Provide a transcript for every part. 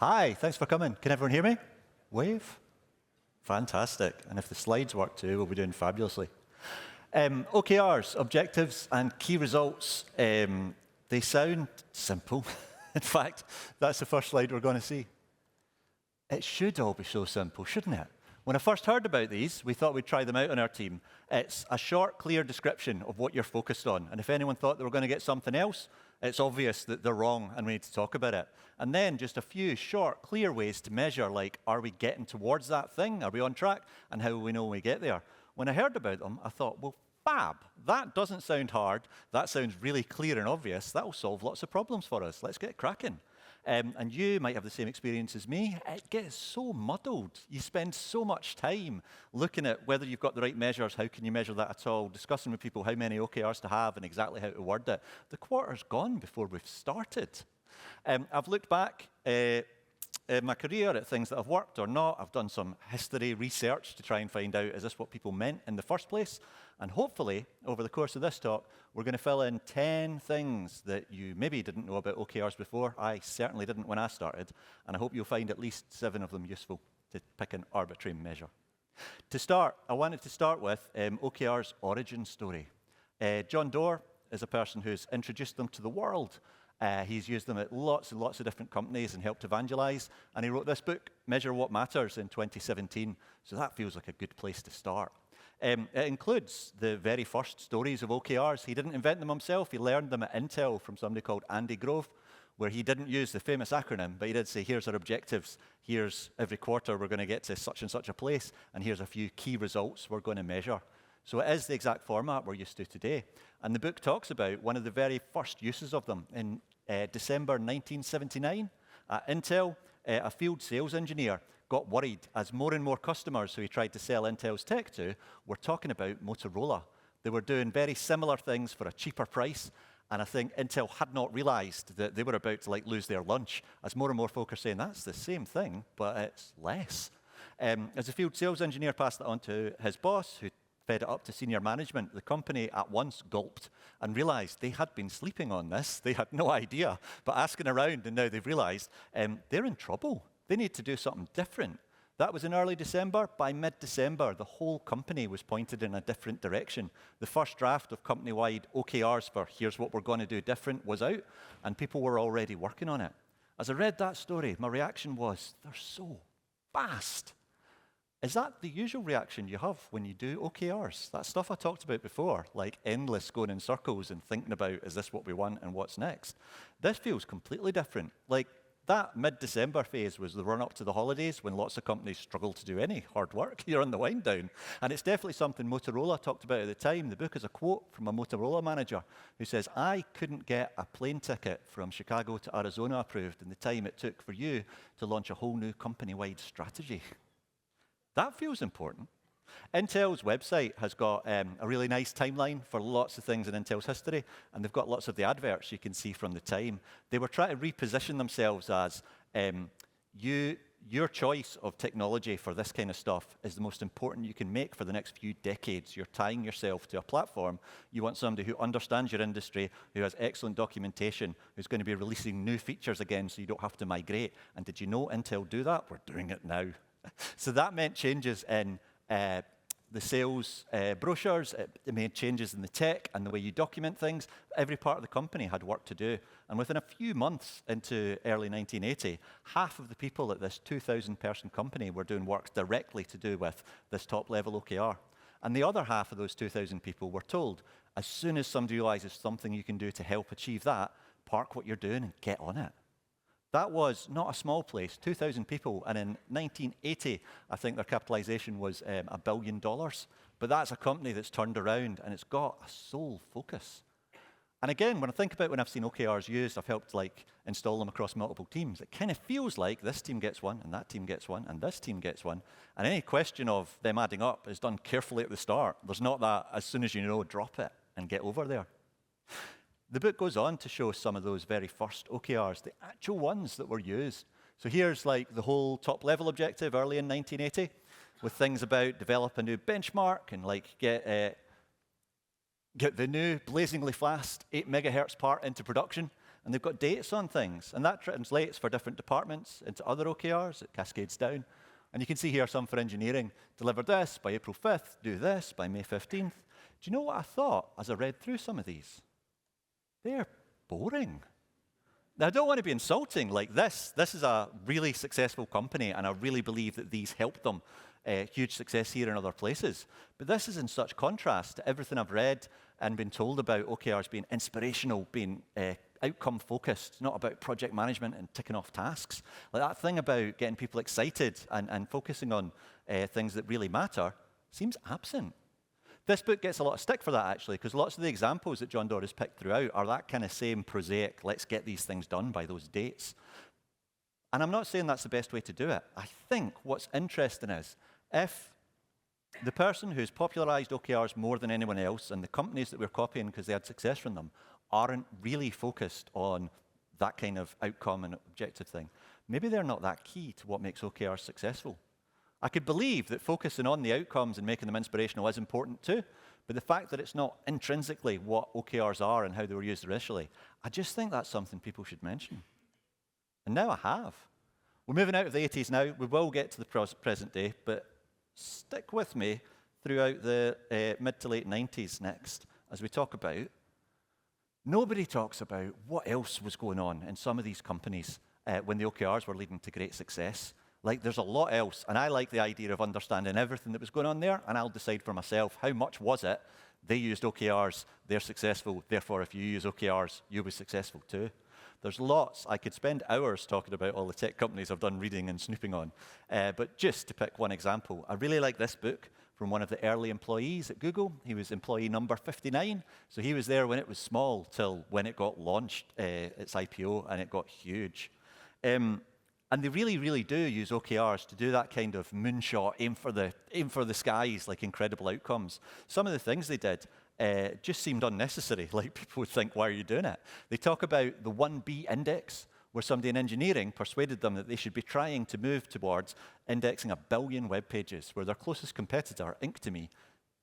Hi, thanks for coming. Can everyone hear me? Wave? Fantastic. And if the slides work too, we'll be doing fabulously. OKRs, objectives and key results, they sound simple. In fact, that's the first slide we're going to see. It should all be so simple, shouldn't it? When I first heard about these, we thought we'd try them out on our team. It's a short, clear description of what you're focused on. And if anyone thought they were going to get something else, it's obvious that they're wrong and we need to talk about it. And then just a few short, clear ways to measure, like, are we getting towards that thing? Are we on track? And how will we know when we get there? When I heard about them, I thought, well, fab. That doesn't sound hard. That sounds really clear and obvious. That will solve lots of problems for us. Let's get cracking. And you might have the same experience as me. It gets so muddled. You spend so much time looking at whether you've got the right measures, how can you measure that at all, discussing with people how many OKRs to have and exactly how to word it. The quarter's gone before we've started. I've looked back in my career at things that have worked or not. I've done some history research to try and find out, is this what people meant in the first place? And hopefully, over the course of this talk, we're going to fill in 10 things that you maybe didn't know about OKRs before. I certainly didn't when I started. And I hope you'll find at least 7 of them useful to pick an arbitrary measure. To start, I wanted to start with OKR's origin story. John Doerr is a person who's introduced them to the world. He's used them at lots and lots of different companies and helped evangelize. And he wrote this book, Measure What Matters, in 2017. So that feels like a good place to start. It includes the very first stories of OKRs. He didn't invent them himself. He learned them at Intel from somebody called Andy Grove, where he didn't use the famous acronym, but he did say, here's our objectives. Here's every quarter we're going to get to such and such a place, and here's a few key results we're going to measure. So it is the exact format we're used to today. And the book talks about one of the very first uses of them. In December 1979, at Intel, a field sales engineer got worried as more and more customers who he tried to sell Intel's tech to were talking about Motorola. They were doing very similar things for a cheaper price, and I think Intel had not realized that they were about to lose their lunch, as more and more folk are saying, that's the same thing, but it's less. As a field sales engineer passed it on to his boss, who fed it up to senior management, the company at once gulped and realized they had been sleeping on this. They had no idea, but asking around, and now they've realized they're in trouble. They need to do something different. That was in early December. By mid-December, the whole company was pointed in a different direction. The first draft of company-wide OKRs for here's what we're going to do different was out, and people were already working on it. As I read that story, my reaction was, they're so fast. Is that the usual reaction you have when you do OKRs? That stuff I talked about before, like endless going in circles and thinking about, is this what we want and what's next? This feels completely different. Like, that mid-December phase was the run-up to the holidays when lots of companies struggle to do any hard work. You're on the wind down. And it's definitely something Motorola talked about at the time. The book is a quote from a Motorola manager who says, I couldn't get a plane ticket from Chicago to Arizona approved in the time it took for you to launch a whole new company-wide strategy. That feels important. Intel's website has got a really nice timeline for lots of things in Intel's history, and they've got lots of the adverts you can see from the time. They were trying to reposition themselves as your choice of technology for this kind of stuff is the most important you can make for the next few decades. You're tying yourself to a platform. You want somebody who understands your industry, who has excellent documentation, who's going to be releasing new features again so you don't have to migrate. And did you know Intel do that? We're doing it now. So that meant changes in the sales brochures. It made changes in the tech and the way you document things. Every part of the company had work to do. And within a few months into early 1980, half of the people at this 2,000-person company were doing work directly to do with this top-level OKR. And the other half of those 2,000 people were told, as soon as somebody realizes something you can do to help achieve that, park what you're doing and get on it. That was not a small place, 2,000 people, and in 1980, I think their capitalization was $1 billion. But that's a company that's turned around, and it's got a sole focus. And again, when I think about when I've seen OKRs used, I've helped install them across multiple teams. It kind of feels like this team gets one, and that team gets one, and this team gets one. And any question of them adding up is done carefully at the start. There's not that, as soon as you know, drop it and get over there. The book goes on to show some of those very first OKRs, the actual ones that were used. So here's the whole top-level objective early in 1980 with things about develop a new benchmark and get the new blazingly fast 8 megahertz part into production. and they've got dates on things, and that translates for different departments into other OKRs. It cascades down. And you can see here some for engineering. Deliver this by April 5th, do this by May 15th. Do you know what I thought as I read through some of these? They're boring. Now, I don't want to be insulting like this. This is a really successful company, and I really believe that these help them. Huge success here and other places. But this is in such contrast to everything I've read and been told about OKRs being inspirational, being outcome-focused, not about project management and ticking off tasks. Like that thing about getting people excited and focusing on things that really matter seems absent. This book gets a lot of stick for that, actually, because lots of the examples that John Doris picked throughout are that kind of same prosaic, let's get these things done by those dates. And I'm not saying that's the best way to do it. I think what's interesting is if the person who's popularized OKRs more than anyone else and the companies that we're copying because they had success from them aren't really focused on that kind of outcome and objective thing, maybe they're not that key to what makes OKRs successful. I could believe that focusing on the outcomes and making them inspirational is important too, but the fact that it's not intrinsically what OKRs are and how they were used initially, I just think that's something people should mention. And now I have. We're moving out of the 80s now. We will get to the present day, but stick with me throughout the mid to late 90s next as we talk about. Nobody talks about what else was going on in some of these companies when the OKRs were leading to great success. Like, there's a lot else, and I like the idea of understanding everything that was going on there, and I'll decide for myself how much was it. They used OKRs, they're successful, therefore if you use OKRs, you'll be successful too. There's lots. I could spend hours talking about all the tech companies I've done reading and snooping on, but just to pick one example, I really like this book from one of the early employees at Google. He was employee number 59, so he was there when it was small till when it got launched, its IPO, and it got huge. And they really, really do use OKRs to do that kind of moonshot, aim for the skies, like incredible outcomes. Some of the things they did just seemed unnecessary. Like, people would think, why are you doing it? They talk about the 1B index, where somebody in engineering persuaded them that they should be trying to move towards indexing 1 billion web pages, where their closest competitor, Inc2me,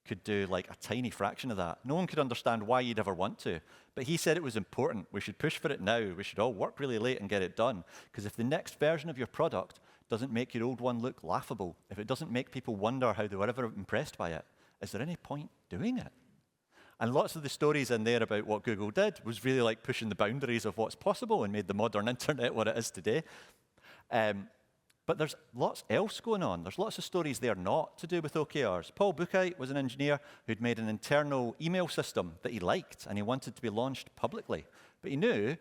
could do like a tiny fraction of that. No one could understand why you'd ever want to. But he said it was important. We should push for it now. We should all work really late and get it done. Because if the next version of your product doesn't make your old one look laughable, if it doesn't make people wonder how they were ever impressed by it, is there any point doing it? And lots of the stories in there about what Google did was really like pushing the boundaries of what's possible and made the modern internet what it is today. But there's lots else going on. There's lots of stories there not to do with OKRs. Paul Buchheit was an engineer who'd made an internal email system that he liked, and he wanted to be launched publicly. But he knew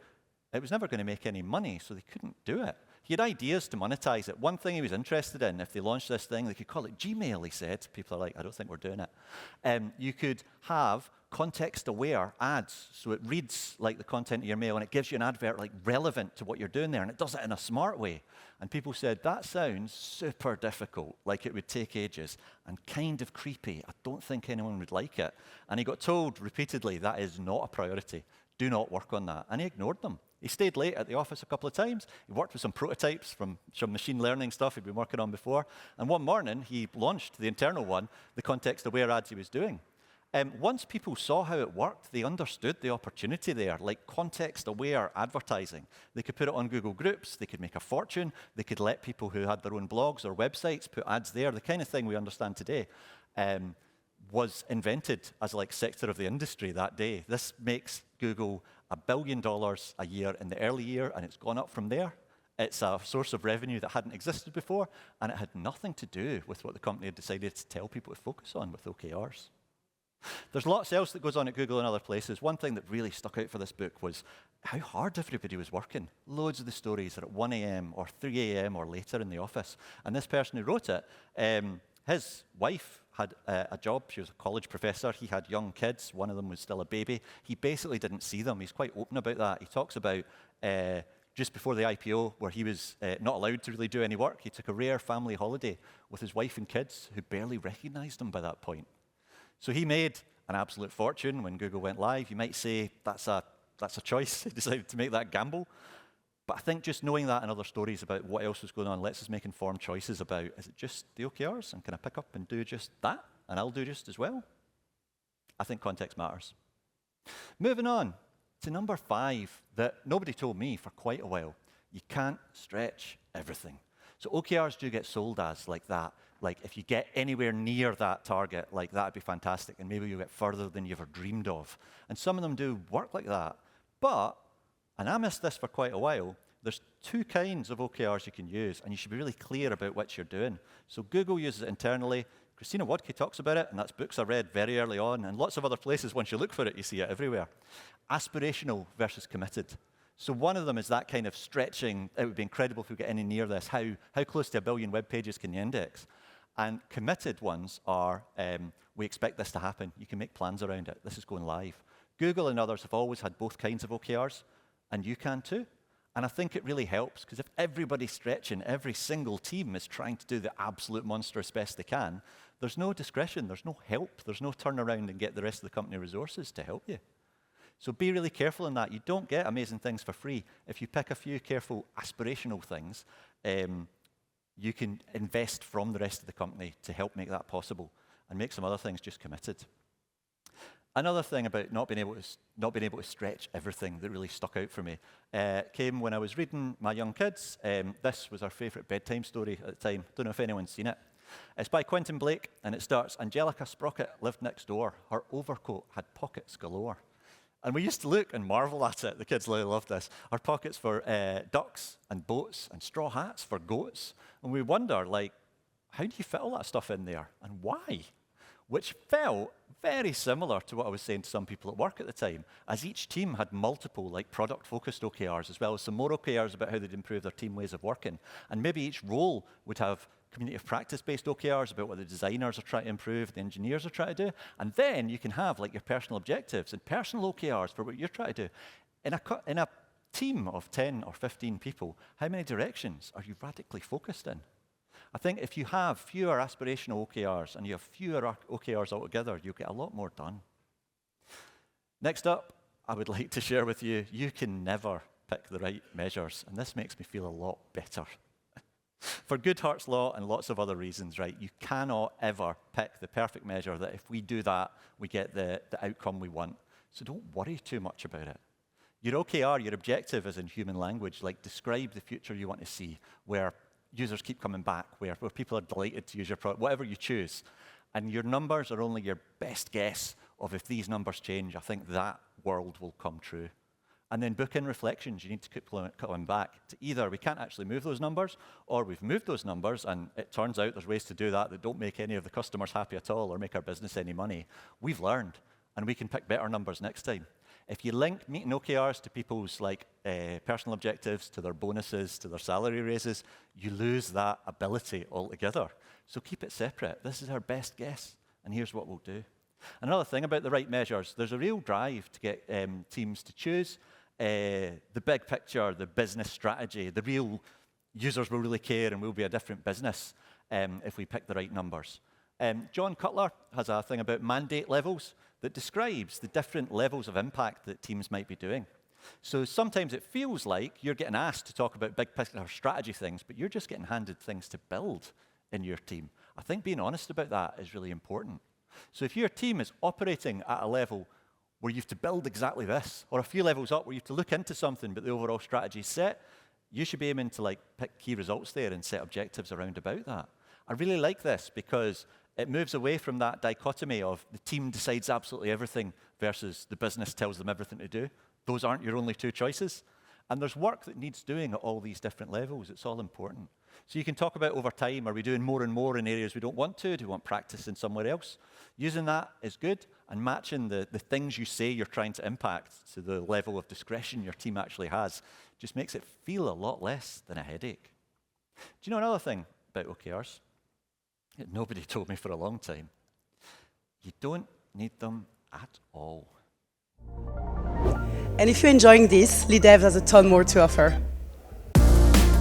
it was never going to make any money, so they couldn't do it. He had ideas to monetize it. One thing he was interested in, if they launched this thing, they could call it Gmail, he said. People are like, I don't think we're doing it. You could have context-aware ads, so it reads like the content of your mail, and it gives you an advert like relevant to what you're doing there, and it does it in a smart way. And people said, that sounds super difficult, like it would take ages, and kind of creepy. I don't think anyone would like it. And he got told repeatedly, that is not a priority. Do not work on that. And he ignored them. He stayed late at the office a couple of times. He worked with some prototypes from some machine learning stuff he'd been working on before. And one morning, he launched the internal one, the context-aware ads he was doing. Once people saw how it worked, they understood the opportunity there, like context-aware advertising. They could put it on Google Groups, they could make a fortune, they could let people who had their own blogs or websites put ads there. The kind of thing we understand today was invented as like sector of the industry that day. This makes Google $1 billion a year in the early year, and it's gone up from there. It's a source of revenue that hadn't existed before, and it had nothing to do with what the company had decided to tell people to focus on with OKRs. There's lots else that goes on at Google and other places. One thing that really stuck out for this book was how hard everybody was working. Loads of the stories are at 1 a.m. or 3 a.m. or later in the office. And this person who wrote it, his wife had a job. She was a college professor. He had young kids. One of them was still a baby. He basically didn't see them. He's quite open about that. He talks about just before the IPO, where he was not allowed to really do any work. He took a rare family holiday with his wife and kids, who barely recognized him by that point. So he made an absolute fortune when Google went live. You might say that's a choice. He decided to make that gamble. But I think just knowing that and other stories about what else was going on lets us make informed choices about, is it just the OKRs? And can I pick up and do just that? And I'll do just as well? I think context matters. Moving on. to number 5 that nobody told me for quite a while. You can't stretch everything. So OKRs do get sold as like that. Like if you get anywhere near that target, like that'd be fantastic, and maybe you'll get further than you ever dreamed of. And some of them do work like that. But, and I missed this for quite a while, there's 2 kinds of OKRs you can use, and you should be really clear about which you're doing. So Google uses it internally. Christina Wadke talks about it, and that's books I read very early on, and lots of other places, once you look for it, you see it everywhere. Aspirational versus committed. So one of them is that kind of stretching, it would be incredible if we get any near this, how close to 1 billion web pages can you index? And committed ones are, we expect this to happen. You can make plans around it. This is going live. Google and others have always had both kinds of OKRs, and you can too. And I think it really helps, because if everybody's stretching, every single team is trying to do the absolute monster as best they can, there's no discretion, there's no help, there's no turnaround and get the rest of the company resources to help you. So be really careful in that. You don't get amazing things for free. If you pick a few careful aspirational things, you can invest from the rest of the company to help make that possible and make some other things just committed. Another thing about not being able to stretch everything that really stuck out for me came when I was reading my young kids. This was our favourite bedtime story at the time. Don't know if anyone's seen it. It's by Quentin Blake, and it starts, Angelica Sprocket lived next door. Her overcoat had pockets galore. And we used to look and marvel at it. The kids really loved this. Our pockets for ducks and boats and straw hats for goats. And we wonder, like, how do you fit all that stuff in there? And why? Which felt very similar to what I was saying to some people at work at the time, as each team had multiple like product-focused OKRs, as well as some more OKRs about how they'd improve their team ways of working. And maybe each role would have community of practice-based OKRs about what the designers are trying to improve, the engineers are trying to do. And then you can have like your personal objectives and personal OKRs for what you're trying to do. In a team of 10 or 15 people, how many directions are you radically focused in? I think if you have fewer aspirational OKRs and you have fewer OKRs altogether, you'll get a lot more done. Next up, I would like to share with you, you can never pick the right measures, and this makes me feel a lot better. For Goodhart's Law and lots of other reasons, right, you cannot ever pick the perfect measure that if we do that, we get the outcome we want. So don't worry too much about it. Your OKR, your objective is in human language, like describe the future you want to see, where users keep coming back, where people are delighted to use your product, whatever you choose. And your numbers are only your best guess of if these numbers change. I think that world will come true. And then book in reflections. You need to keep coming back to either we can't actually move those numbers, or we've moved those numbers, and it turns out there's ways to do that that don't make any of the customers happy at all or make our business any money. We've learned, and we can pick better numbers next time. If you link meeting OKRs to people's like personal objectives, to their bonuses, to their salary raises, you lose that ability altogether. So keep it separate. This is our best guess, and here's what we'll do. Another thing about the right measures, there's a real drive to get teams to choose the big picture, the business strategy, the real users will really care and we'll be a different business if we pick the right numbers. John Cutler has a thing about mandate levels that describes the different levels of impact that teams might be doing. So sometimes it feels like you're getting asked to talk about big picture strategy things, but you're just getting handed things to build in your team. I think being honest about that is really important. So if your team is operating at a level where you have to build exactly this, or a few levels up where you have to look into something but the overall strategy is set, you should be aiming to like pick key results there and set objectives around about that. I really like this because it moves away from that dichotomy of the team decides absolutely everything versus the business tells them everything to do. Those aren't your only two choices. And there's work that needs doing at all these different levels. It's all important. So you can talk about over time, are we doing more and more in areas we don't want to? Do we want practice in somewhere else? Using that is good, and matching the things you say you're trying to impact to the level of discretion your team actually has just makes it feel a lot less than a headache. Do you know another thing about OKRs? Nobody told me for a long time. You don't need them at all. And if you're enjoying this, Lead Dev has a ton more to offer.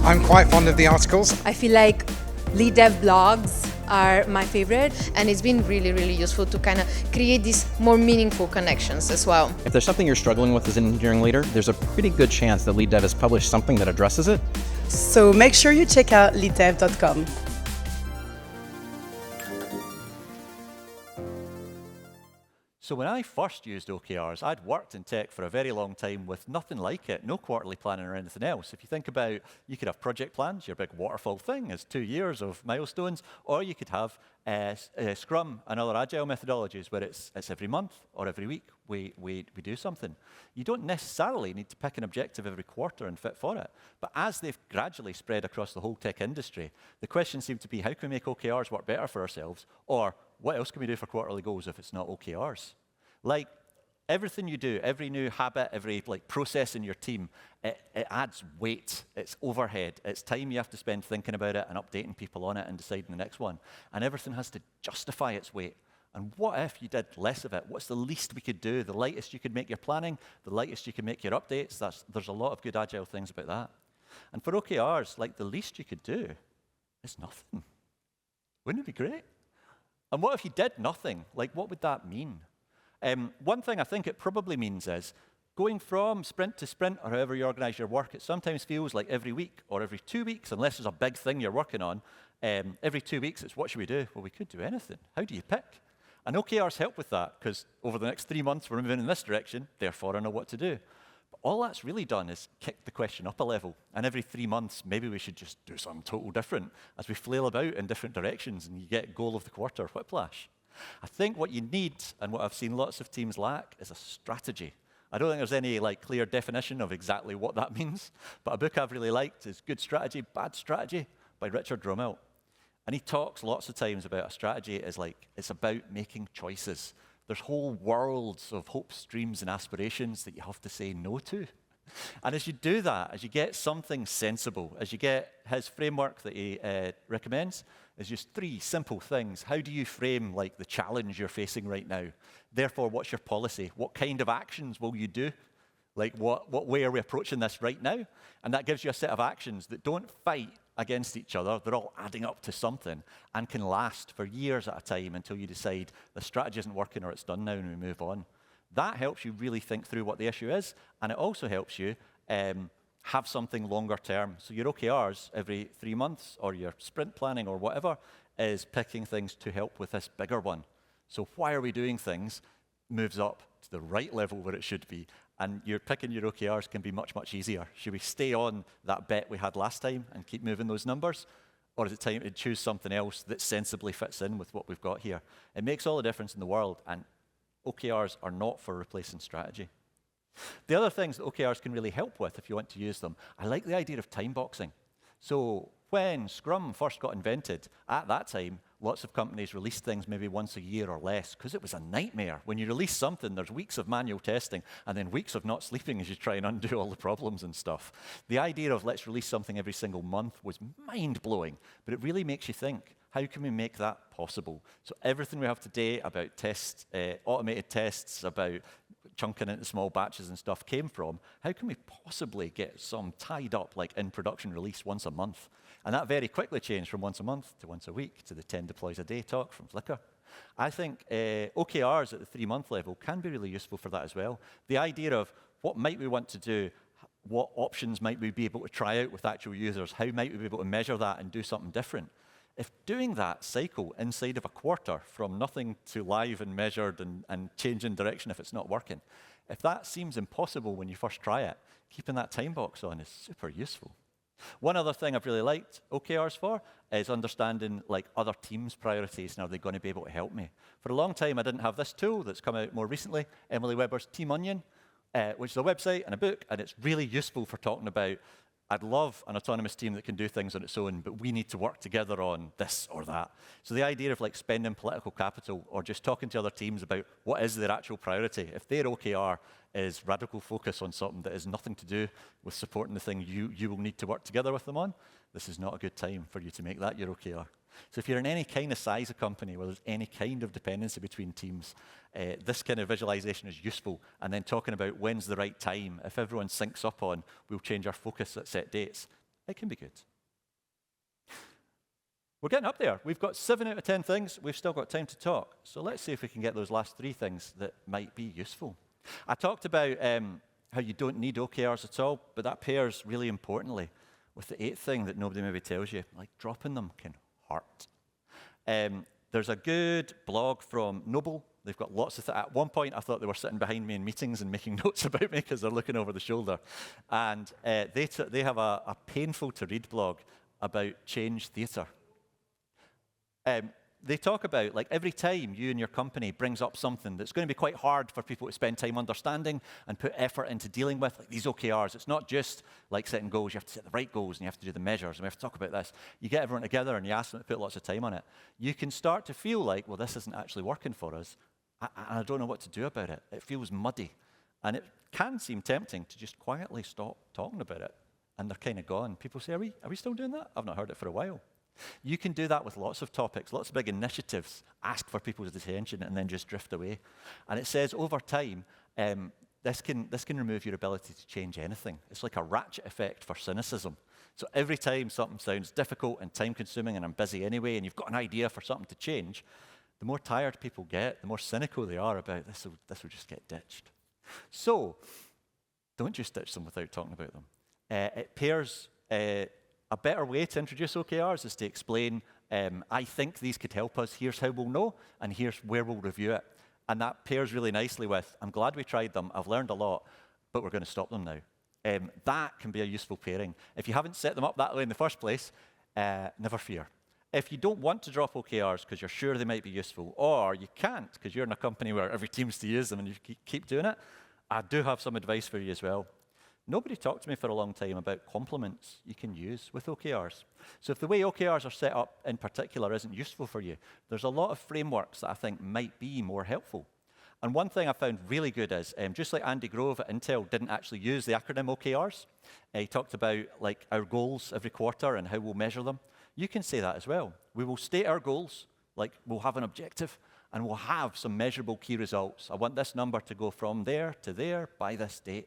I'm quite fond of the articles. I feel like Lead Dev blogs are my favorite, and it's been really, really useful to kind of create these more meaningful connections as well. If there's something you're struggling with as an engineering leader, there's a pretty good chance that Lead Dev has published something that addresses it. So make sure you check out leaddev.com. So when I first used OKRs, I'd worked in tech for a very long time with nothing like it, no quarterly planning or anything else. If you think about, you could have project plans, your big waterfall thing is 2 years of milestones, or you could have Scrum and other agile methodologies where it's every month or every week we do something. You don't necessarily need to pick an objective every quarter and fit for it. But as they've gradually spread across the whole tech industry, the question seemed to be, how can we make OKRs work better for ourselves? Or what else can we do for quarterly goals if it's not OKRs? Like, everything you do, every new habit, every process in your team, it adds weight. It's overhead. It's time you have to spend thinking about it and updating people on it and deciding the next one. And everything has to justify its weight. And what if you did less of it? What's the least we could do? The lightest you could make your planning, the lightest you can make your updates. There's a lot of good agile things about that. And for OKRs, like, the least you could do is nothing. Wouldn't it be great? And what if you did nothing? Like, what would that mean? One thing I think it probably means is going from sprint to sprint, or however you organize your work, it sometimes feels like every week or every 2 weeks, unless there's a big thing you're working on. Every 2 weeks, it's what should we do? Well, we could do anything. How do you pick? And OKRs help with that, because over the next 3 months, we're moving in this direction, therefore I know what to do. But all that's really done is kick the question up a level. And every 3 months, maybe we should just do something total different as we flail about in different directions and you get goal of the quarter whiplash. I think what you need, and what I've seen lots of teams lack, is a strategy. I don't think there's any clear definition of exactly what that means, but a book I've really liked is Good Strategy, Bad Strategy by Richard Dromelt. And he talks lots of times about a strategy as it's about making choices. There's whole worlds of hopes, dreams, and aspirations that you have to say no to. And as you do that, as you get something sensible, as you get his framework that he recommends, is just 3 simple things. How do you frame the challenge you're facing right now? Therefore, what's your policy? What kind of actions will you do? What way are we approaching this right now? And that gives you a set of actions that don't fight against each other. They're all adding up to something and can last for years at a time until you decide the strategy isn't working or it's done now and we move on. That helps you really think through what the issue is, and it also helps you have something longer term. So your OKRs every 3 months, or your sprint planning or whatever, is picking things to help with this bigger one. So why are we doing things moves up to the right level where it should be, and you're picking your OKRs can be much, much easier. Should we stay on that bet we had last time and keep moving those numbers? Or is it time to choose something else that sensibly fits in with what we've got here? It makes all the difference in the world, and OKRs are not for replacing strategy. The other things that OKRs can really help with, if you want to use them, I like the idea of time boxing. So when Scrum first got invented, at that time, lots of companies released things maybe once a year or less, because it was a nightmare. When you release something, there's weeks of manual testing, and then weeks of not sleeping as you try and undo all the problems and stuff. The idea of let's release something every single month was mind-blowing, but it really makes you think, how can we make that possible? So everything we have today about tests, automated tests, about chunking into small batches and stuff came from, how can we possibly get some tied up in production release once a month? And that very quickly changed from once a month to once a week to the 10 deploys a day talk from Flickr. I think OKRs at the 3-month level can be really useful for that as well. The idea of what might we want to do, what options might we be able to try out with actual users, how might we be able to measure that and do something different? If doing that cycle inside of a quarter from nothing to live and measured and changing direction if it's not working, if that seems impossible when you first try it, keeping that time box on is super useful. One other thing I've really liked OKRs for is understanding other teams' priorities and are they going to be able to help me. For a long time, I didn't have this tool that's come out more recently, Emily Webber's Team Onion, which is a website and a book, and it's really useful for talking about I'd love an autonomous team that can do things on its own, but we need to work together on this or that. So the idea of spending political capital or just talking to other teams about what is their actual priority. If their OKR is radical focus on something that has nothing to do with supporting the thing you will need to work together with them on, this is not a good time for you to make that your OKR. So if you're in any kind of size of company where there's any kind of dependency between teams, this kind of visualization is useful. And then talking about when's the right time, if everyone syncs up on, we'll change our focus at set dates, it can be good. We're getting up there. We've got 7 out of 10 things. We've still got time to talk. So let's see if we can get those last 3 things that might be useful. I talked about how you don't need OKRs at all, but that pairs really importantly with the 8th thing that nobody maybe tells you, dropping them can hurt. There's a good blog from Noble They've got lots of at one point, I thought they were sitting behind me in meetings and making notes about me because they're looking over the shoulder. And they have a painful-to-read blog about change theatre. They talk about, like, every time you and your company brings up something that's going to be quite hard for people to spend time understanding and put effort into dealing with, like these OKRs. It's not just like setting goals. You have to set the right goals, and you have to do the measures, and we have to talk about this. You get everyone together, and you ask them to put lots of time on it. You can start to feel like, well, this isn't actually working for us, and I don't know what to do about it. It feels muddy, and it can seem tempting to just quietly stop talking about it, and they're kind of gone. People say, are we still doing that? I've not heard it for a while. You can do that with lots of topics, lots of big initiatives, ask for people's attention, and then just drift away. And it says over time, this can remove your ability to change anything. It's like a ratchet effect for cynicism. So every time something sounds difficult and time-consuming, and I'm busy anyway, and you've got an idea for something to change, the more tired people get, the more cynical they are about this will just get ditched. So don't just ditch them without talking about them. It pairs... A better way to introduce OKRs is to explain, I think these could help us, here's how we'll know, and here's where we'll review it. And that pairs really nicely with, I'm glad we tried them, I've learned a lot, but we're going to stop them now. That can be a useful pairing. If you haven't set them up that way in the first place, never fear. If you don't want to drop OKRs because you're sure they might be useful, or you can't because you're in a company where every team's to use them and you keep doing it, I do have some advice for you as well. Nobody talked to me for a long time about complements you can use with OKRs. So if the way OKRs are set up in particular isn't useful for you, there's a lot of frameworks that I think might be more helpful. And one thing I found really good is, just like Andy Grove at Intel didn't actually use the acronym OKRs, he talked about like our goals every quarter and how we'll measure them. You can say that as well. We will state our goals, like we'll have an objective, and we'll have some measurable key results. I want this number to go from there to there by this date.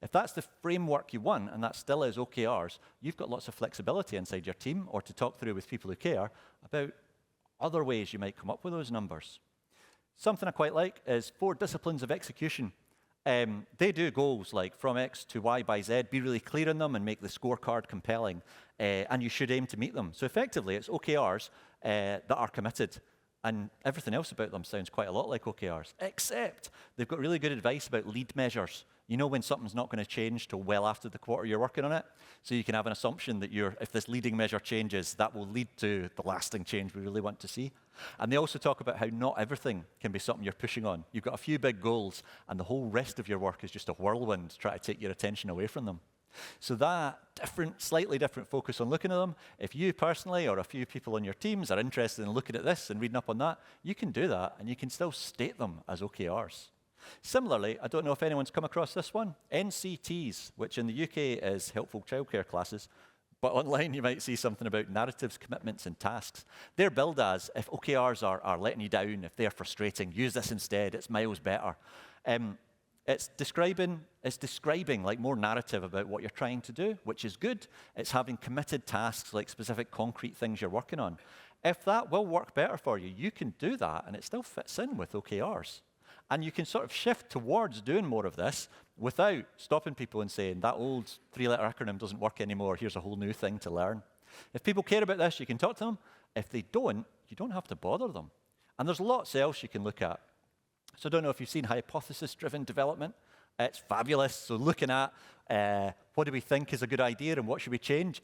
If that's the framework you want, and that still is OKRs, you've got lots of flexibility inside your team or to talk through with people who care about other ways you might come up with those numbers. Something I quite like is 4 disciplines of execution. They do goals like from X to Y by Z, be really clear on them and make the scorecard compelling, and you should aim to meet them. So effectively, it's OKRs that are committed. And everything else about them sounds quite a lot like OKRs, except they've got really good advice about lead measures. You know when something's not going to change till well after the quarter you're working on it. So you can have an assumption that if this leading measure changes, that will lead to the lasting change we really want to see. And they also talk about how not everything can be something you're pushing on. You've got a few big goals, and the whole rest of your work is just a whirlwind to try to take your attention away from them. So that slightly different focus on looking at them, if you personally or a few people on your teams are interested in looking at this and reading up on that, you can do that, and you can still state them as OKRs. Similarly, I don't know if anyone's come across this one, NCTs, which in the UK is helpful childcare classes, but online you might see something about narratives, commitments, and tasks. They're billed as, if OKRs are letting you down, if they're frustrating, use this instead, it's miles better. It's describing like more narrative about what you're trying to do, which is good. It's having committed tasks, like specific concrete things you're working on. If that will work better for you, you can do that, and it still fits in with OKRs. And you can sort of shift towards doing more of this without stopping people and saying, that old 3-letter acronym doesn't work anymore, here's a whole new thing to learn. If people care about this, you can talk to them. If they don't, you don't have to bother them. And there's lots else you can look at. So I don't know if you've seen hypothesis-driven development. It's fabulous. So looking at what do we think is a good idea and what should we change,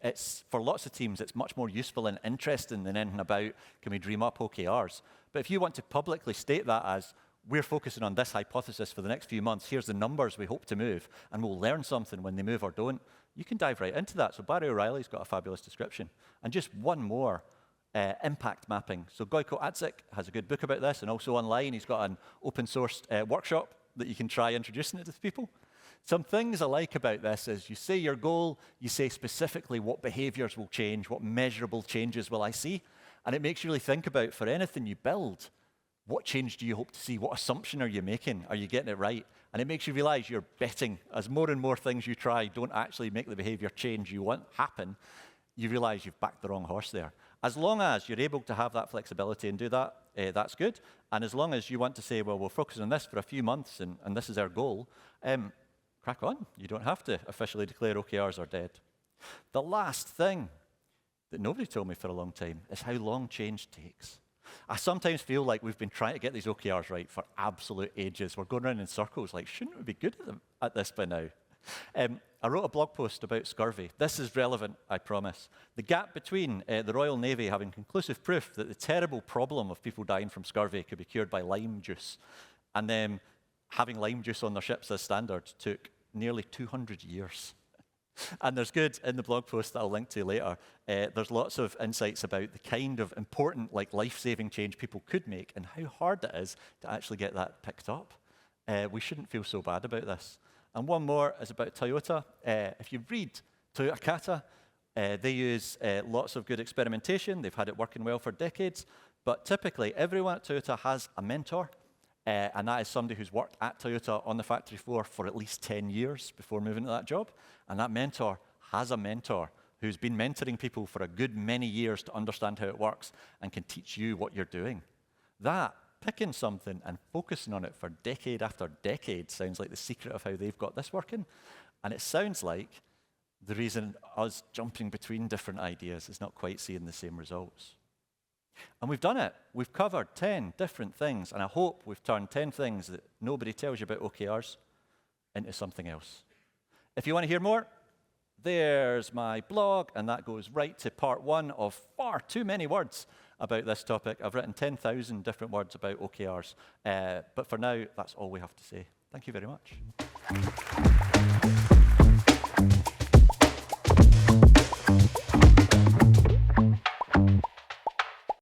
for lots of teams, it's much more useful and interesting than anything about, can we dream up OKRs? But if you want to publicly state that as, we're focusing on this hypothesis for the next few months, here's the numbers we hope to move, and we'll learn something when they move or don't, you can dive right into that. So Barry O'Reilly's got a fabulous description. And just one more. Impact mapping. So Gojko Adzik has a good book about this, and also online he's got an open-sourced workshop that you can try introducing it to people. Some things I like about this is you say your goal, you say specifically what behaviors will change, what measurable changes will I see, and it makes you really think about, for anything you build, what change do you hope to see? What assumption are you making? Are you getting it right? And it makes you realize you're betting. As more and more things you try don't actually make the behavior change you want happen, you realize you've backed the wrong horse there. As long as you're able to have that flexibility and do that, that's good. And as long as you want to say, well, we'll focus on this for a few months and this is our goal, crack on. You don't have to officially declare OKRs are dead. The last thing that nobody told me for a long time is how long change takes. I sometimes feel like we've been trying to get these OKRs right for absolute ages. We're going around in circles, like, shouldn't we be good at this by now? I wrote a blog post about scurvy. This is relevant, I promise. The gap between the Royal Navy having conclusive proof that the terrible problem of people dying from scurvy could be cured by lime juice, and them having lime juice on their ships as standard took nearly 200 years. And there's good in the blog post that I'll link to later. There's lots of insights about the kind of important, like life-saving change people could make and how hard it is to actually get that picked up. We shouldn't feel so bad about this. And one more is about Toyota. If you read Toyota Kata, they use lots of good experimentation. They've had it working well for decades. But typically, everyone at Toyota has a mentor. And that is somebody who's worked at Toyota on the factory floor for at least 10 years before moving to that job. And that mentor has a mentor who's been mentoring people for a good many years to understand how it works and can teach you what you're doing. That, picking something and focusing on it for decade after decade, sounds like the secret of how they've got this working. And it sounds like the reason us jumping between different ideas is not quite seeing the same results. And we've done it. We've covered 10 different things, and I hope we've turned 10 things that nobody tells you about OKRs into something else. If you want to hear more, there's my blog, and that goes right to part 1 of far too many words about this topic. I've written 10,000 different words about OKRs, but for now, that's all we have to say. Thank you very much.